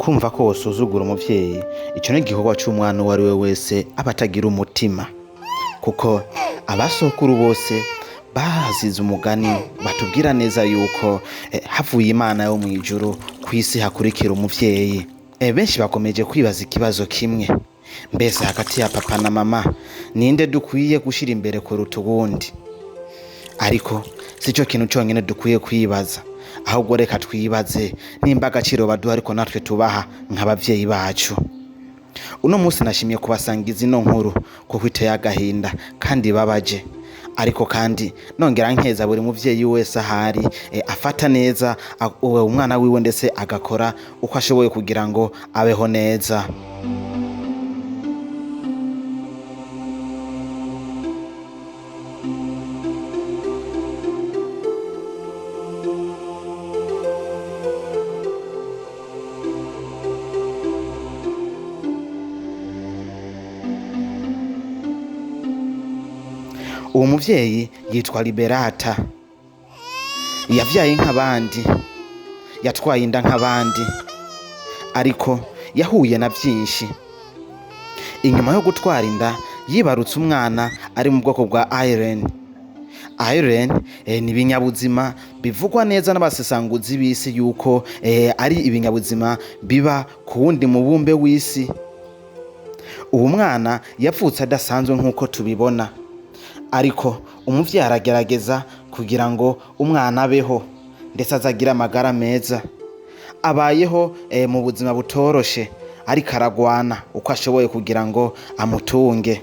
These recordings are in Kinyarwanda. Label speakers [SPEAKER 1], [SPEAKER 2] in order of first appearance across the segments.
[SPEAKER 1] kumva ko wosuzugura umuvyeyi ico ni igikorwa c'umwana uwo ari we wese aba atagira umutima, kuko abasokuru bose bahasize umugani batubwira neza yuko havuye Imana yo mw'ijuru kw'isi hakurikira umuvyeyi. Benshi bakomeje kwibaza ikibazo kimwe, mbese hagati ya papa na mama ninde dukwiye gushira imbere kuruta uwundi? Ariko sico kintu conyene dukwiye kwibaza, ahubwo reka twibaze nimba agaciro baduha ariko natwe tubaha nk'abavyeyi bacu. Uno munsi nashimye kubasangiza ino nkuru kuko iteye agahinda kandi babaje, ariko kandi nongera nkeza buri muvyeyi wese ahari afata neza umwana wiwe ndetse agakora uko ashoboye kugira ngo abeho neza. Uwo muvyeyi yitwa Liberata, yavyaye nk'abandi, yatwaye inda nk'abandi, ariko yahuye na vyinshi. Inyuma yo gutwara inda yibarutse umwana ari mu bwoko bwa Irene. Irene ni ibinyabuzima bivugwa neza n'abasesanguzi b'isi yuko ari ibinyabuzima biba ku wundi mubumbe w'isi. Uwo mwana yapfutse adasanzwe nk'uko tubibona, ariko umuvyeyi aragerageza kugira ngo umwana abeho ndetse azagira amagara meza. Abayeho mu buzima butoroshe, ariko aragwana uko ashoboye kugira ngo amutunge.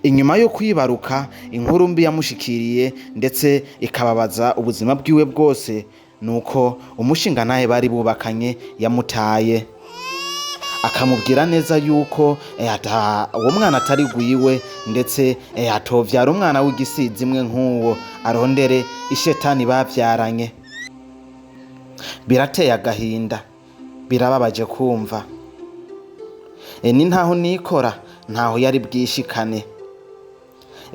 [SPEAKER 1] Inyuma yo kwibaruka, inkuru mbi yamushikiriye ndetse ikababaza ubuzima bwiwe bwose, nuko umushingantahe bari bubakanye yamutaye, akamubwira neza yuko uwo mwana atari gwiwe ndetse atovyara umwana w'igisizi imwe nk'uwo, arondere ishetani bavyaranye. Birateye agahinda, birababaje kumva. Ni ntaho nikora ntaho yari bwishikane.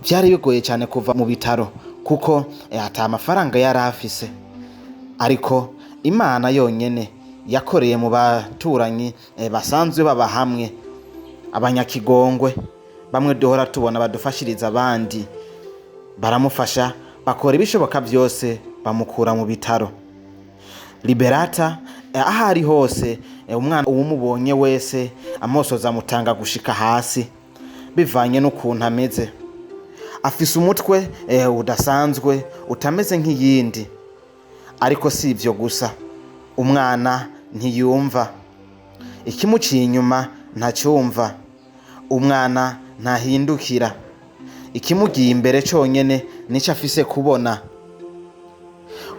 [SPEAKER 1] Vyari bigoye cyane kuva mu bitaro kuko ata amafaranga yari afise, ariko Imana yonyene yakoreye mu baturanyi basanzwe baba hamwe, abanyakigongwe bamwe duhora tubona badufashiriza abandi, baramufasha bakora ibishoboka byose bamukura mu bitaro. Liberata ahari hose umwana uwumubonye wese amosoza amutanga gushika hasi bivanye n'ukuntu ameze. Afise umutwe udasanzwe utameze nk'iyindi, ariko si ivyo gusa, umwana ntiyumva, ikimuciye inyuma ntacyumva, umwana ntahindukira, ikimugiye imbere cyonyene nico afise kubona.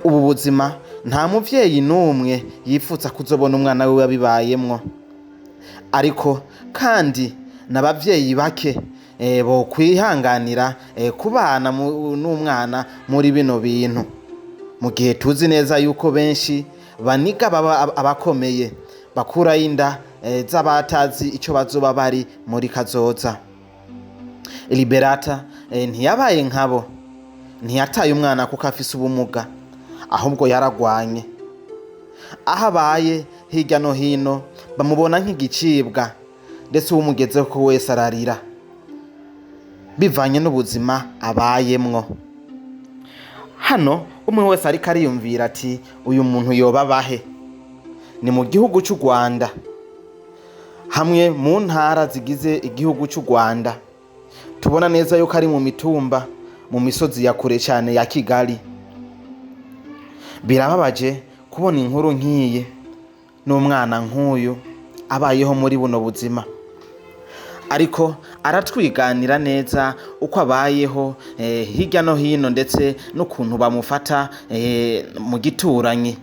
[SPEAKER 1] Ubu buzima nta muvyeyi n'umwe yipfutsa kuzobona umwana we yabibayemwo, ariko kandi n'abavyeyi bake bo kwihanganira kubana n'umwana muri bino bintu, mu gihe tuzi neza yuko benshi baniga abakomeye bakura inda z'abatazi icyo bazoba bari muri kazoza. Liberata ntiyabaye nkabo, ntiyataye umwana kuko afise ubumuga, ahubwo yaragwanye. Aho abaye hirya no hino bamubona nk'igicibwa, ndetse uwumugezeho ko wese ararira bivanye n'ubuzima abayemwo. Hano umwe wese ariko ariyumvira ati uyu muntu yoba bahe? Ni mu gihugu cy'u Rwanda, hamwe mu ntara zigize igihugu cy'u Rwanda. Tubona neza yuko ari mu mitumba, mu misozi ya kure cyane ya Kigali. Birababaje kubona inkuru nk'iyi n'umwana nk'uyu abayeho muri buno buzima, ariko aratwiganira neza uko abayeho hirya no hino ndetse n'ukuntu bamufata mu gituranyi.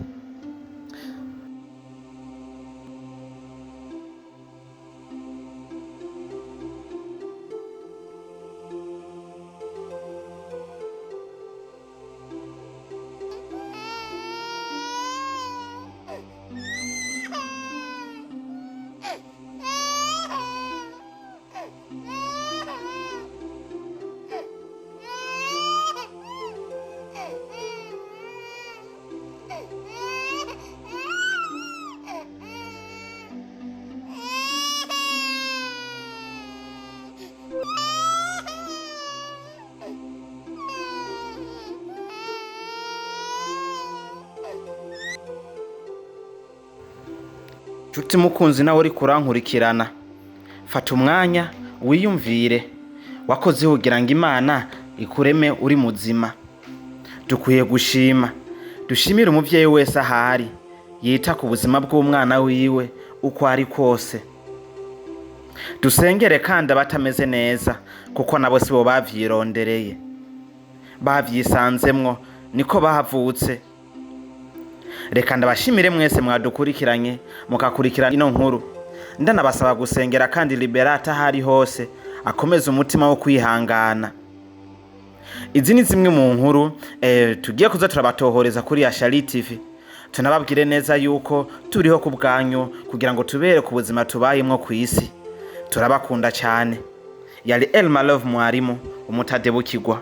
[SPEAKER 1] nshuti mukunzi nawe uriko urankurikirana, fata umwanya wiyumvire wakoze kugira ngo Imana ikureme uri muzima. Dukwiye gushima, dushimire umuvyeyi wese ahari yita ku buzima bw'umwana wiwe uko ari kose. Dusengere kandi abatameze neza, kuko nabo sibo bavyirondereye, bavyisanzemwo, niko bahavutse. Reka ndabashimire mwese mwadukurikiranye mukakurikirana ino nkuru. Ndanabasaba gusengera kandi Liberata ahari hose akomeza umutima wo kwihangana. Izi ni zimwe mu nkuru tugiye kuza turabatohoreza kuri Yashali TV. Tunababwire neza yuko turiho ku bwanyu kugira ngo tubere ku buzima tubayemwo ku isi. Turabakunda cyane. Yari Elma Love Mwarimu umutadebukirwa.